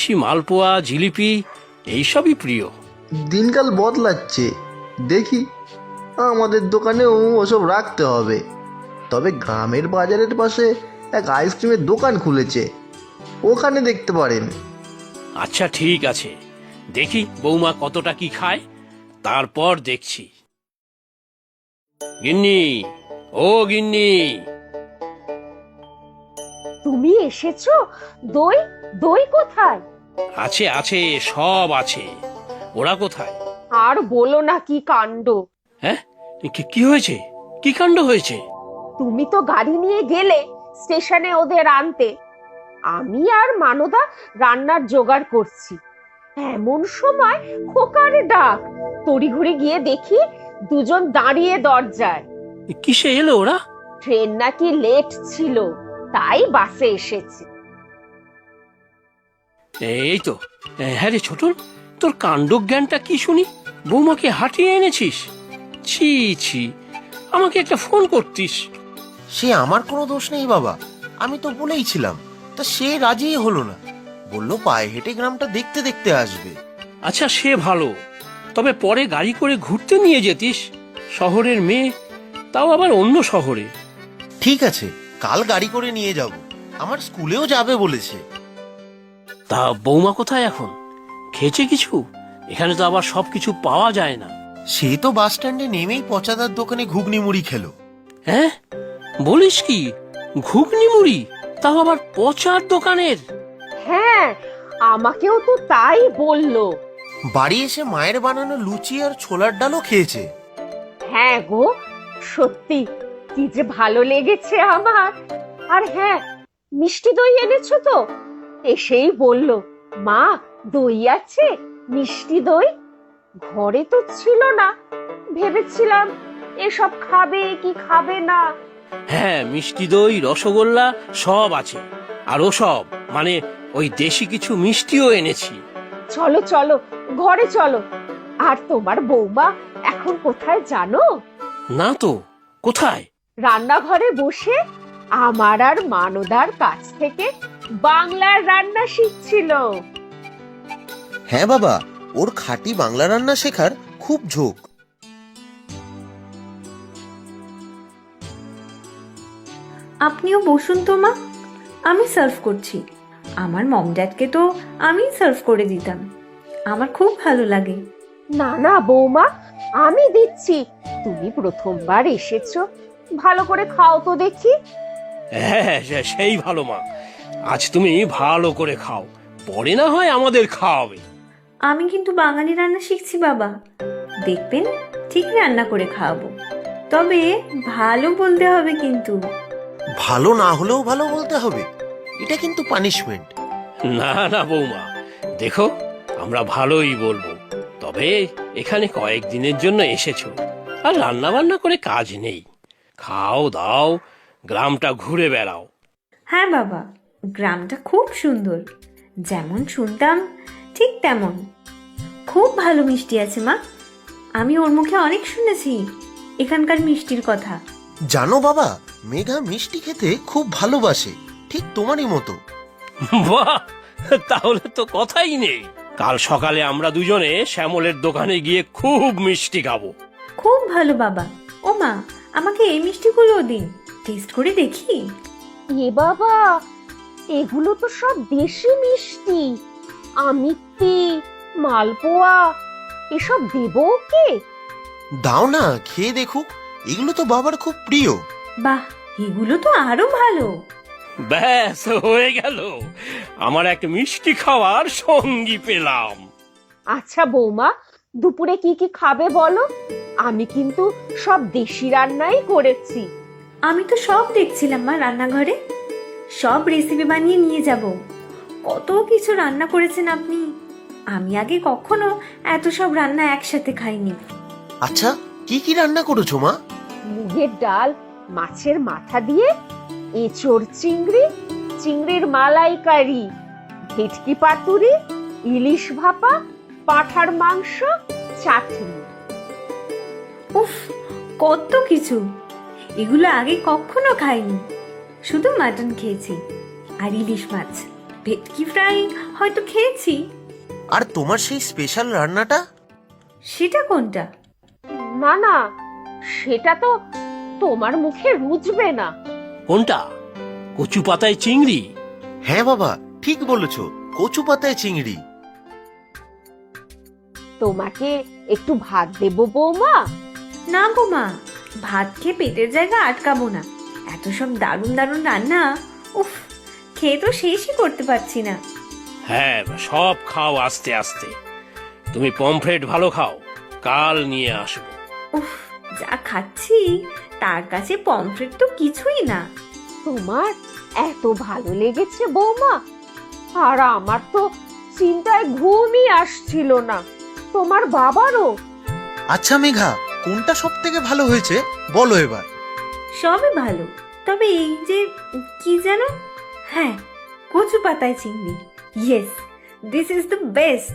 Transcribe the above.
দেশি মালপোয়া, জিলিপি এইসবই প্রিয়। দিনকাল বদলাচ্ছে, দেখি আমাদের দোকানেও ওসব রাখতে হবে। তবে গ্রামের বাজারের পাশে এক আইসক্রিমের দোকান খুলেছে, ওখানে দেখতে পারেন। আচ্ছা ঠিক আছে, দেখি বৌমা কতটা কি খায়, তারপর দেখছি। গিন্নি, ও গিন্নি। তুমি এসেছো? দই দই কোথায়? আছে আছে, সব আছে। ওরা কোথায়? আর বলো না, কি কাণ্ড! হ্যাঁ, কি হয়েছে? কি কাণ্ড হয়েছে? তুমি তো গাড়ি নিয়ে গেলে স্টেশনে ওদের আনতে, আমি আর মানদা রান্নার জোগাড় করছি। এমন সময় খোকার ডাক, তড়িঘড়ি গিয়ে দেখি দুজন দাঁড়িয়ে দরজায়। কিসে এলো ওরা? ট্রেন নাকি লেট ছিল, তাই বাসে এসেছে। এই তো। হ্যাঁ রে ছোটন, তোর কাণ্ডজ্ঞানটা কি শুনি। বৌমাকে হাঁটিয়ে এনেছিস? ছি ছি, আমাকে একটা ফোন করতিস। সে আমার কোনো দোষ নেই বাবা, আমি তো বলেইছিলাম। তা সে রাজি হলো না, বললো পায়ে হেঁটে গ্রামটা দেখতে দেখতে আসবে। আচ্ছা সে ভালো, তবে পরে গাড়ি করে ঘুরতে নিয়ে যেতিস। শহরের মেয়ে, তাও আবার অন্য শহরে। ঠিক আছে, কাল গাড়ি করে নিয়ে যাব, আমার স্কুলেও যাবে বলেছে। তা বৌমা কোথায় এখন? খেয়েছে কিছু? এখানে তো আবার সবকিছু পাওয়া যায় না। সে তো বাস স্ট্যান্ডে নেমেই পচাদার দোকানে ঘুগনি মুড়ি খেলো। হ্যাঁ, বলিস কি? ঘুগনি মুড়ি, তাও আবার পচার দোকানের? হ্যাঁ, আমাকেও তো তাই বললো। বাড়ি এসে মায়ের বানানো লুচি আর ছোলার ডালও খেয়েছে। হ্যাঁ গো, সত্যি কি যে ভালো লেগেছে আমার। আর হ্যাঁ, মিষ্টি দই এনেছো তো? এসেই বললো, মা দই আছে, মিষ্টি দই। ঘরে তো ছিল না, ভেবেছিলাম এসব খাবে কি খাবে না। হ্যাঁ, মিষ্টি দই, রসগোল্লা সব আছে। আরো সব মানে ওই দেশি কিছু মিষ্টিও এনেছি। চলো চলো, ঘরে চলো। আর তোমার বৌমা এখন কোথায় জানো? না তো, কোথায়? রান্নাঘরে বসে আমার আর মানদার কাছ থেকে বাংলার রান্না শিখছিল। হ্যাঁ বাবা, ওর খাঁটি বাংলা রান্না শেখার খুব ঝোঁক। আপনিও বসুন তো মা, আমি সার্ভ করছি। আমার মম ড্যাডকে তো আমি সার্ভ করে দিতাম, আমার খুব ভালো লাগে। না না বৌমা, আমি দিচ্ছি। তুমি প্রথমবার এসেছো, ভালো করে খাও তো দেখি। হ্যাঁ, সেই ভালো মা। আজ তুমি ভালো করে খাও, পরে না হয় আমাদের খাওয়াবে। আমি কিন্তু বাঙালি রান্না শিখছি বাবা, দেখবেন ঠিক রান্না করে খাওয়াবো। তবে ভালো বলতে হবে কিন্তু। ভালো না হলেও ভালো বলতে হবে, এটা কিন্তু পানিশমেন্ট। না না বৌমা, দেখো আমরা ভালোই বলবো, তবে এখানে কয়েকদিনের জন্য এসেছো, আর রান্না বান্না করে কাজ নেই। খাও দাও, গ্রামটা ঘুরে বেড়াও। হ্যাঁ বাবা, গ্রামটা খুব সুন্দর, যেমন শুনতাম ঠিক তেমন। খুব ভালো মিষ্টি আছে মা, আমি ওর মুখে অনেক শুনেছি এখানকার মিষ্টির কথা। জানো বাবা, মেঘা মিষ্টি খেতে খুব ভালোবাসে, ঠিক তোমারই মতো। বাহ, তাহলে তো কথাই নেই। কাল সকালে আমরা দুজনে শ্যামলের দোকানে গিয়ে খুব মিষ্টি খাবো। খুব ভালো বাবা। ও মা, আমাকে এই মিষ্টিগুলো দিন, টেস্ট করে দেখি। এ বাবা, এগুলো তো সব দেশি মিষ্টি। আমিত্তি, মালপোয়া, এসব দেবো ওকে? দাও না, খেয়ে দেখুক, এগুলো তো বাবার খুব প্রিয়। বাহ, এগুলো তো আরো ভালো। ব্যাস হয়ে গেল, আমার এক মিষ্টি খাওয়ার সঙ্গী পেলাম। আচ্ছা বৌমা, দুপুরে কি কি খাবে বলো? আমি কিন্তু সব দেশি রান্নাই করেছি। আমি তো সব দেখছিলাম মা রান্নাঘরে, সব রেসিপি বানিয়ে নিয়ে যাব। কত কিছু রান্না করেছেন আপনি, আমি আগে কখনো এত সব রান্না একসাথে খাইনি। আচ্ছা, কি কি রান্না করেছো মা? মুগের ডাল, মাছের মাথা দিয়ে এঁচোড় চিংড়ি, চিংড়ির মালাইকারি, ভেটকি পাতুরি, ইলিশ ভাপা, পাঁঠার মাংস, চাটনি। উফ, কত কিছু! এগুলো আগে কখনো খাইনি, শুধু মাটন খেয়েছি আর ইলিশ মাছ। ভেটকি ফ্রাই হয়তো খেয়েছি। আর তোমার সেই স্পেশাল রান্নাটা? সেটা কোনটা? না না, সেটা তো তোমার মুখে রুচবে না। কোনটা? কচু পাতায় চিংড়ি? হ্যাঁ বাবা, ঠিক বলেছ, কচু পাতায় চিংড়ি। তোমাকে একটু ভাত দেবো বৌমা? না গো মা, ভাত খেয়ে পেটের জায়গা আটকাবো না। এত সব দারুণ দারুণ রান্না, উফ, খেয়ে তো শেষই করতে পারছি না। হ্যাঁ, সব খাও আস্তে আস্তে। তুমি পমফ্রেট ভালো খাও, কাল নিয়ে আসবো। উফ, যা খাচ্ছি তার কাছে পমফ্রেট তো কিছুই না। তোমার এত ভালো লেগেছে বৌমা, আর আমার তো চিন্তায় ঘুমই আসছিল না। তোমার বাবারও। আচ্ছা মেঘা, কোনটা সব থেকে ভালো হয়েছে বলো এবার? সবই ভালো, তবে এই যে কি যেন, হ্যাঁ, কচু পাতায় চিংড়ি, yes, this is the best.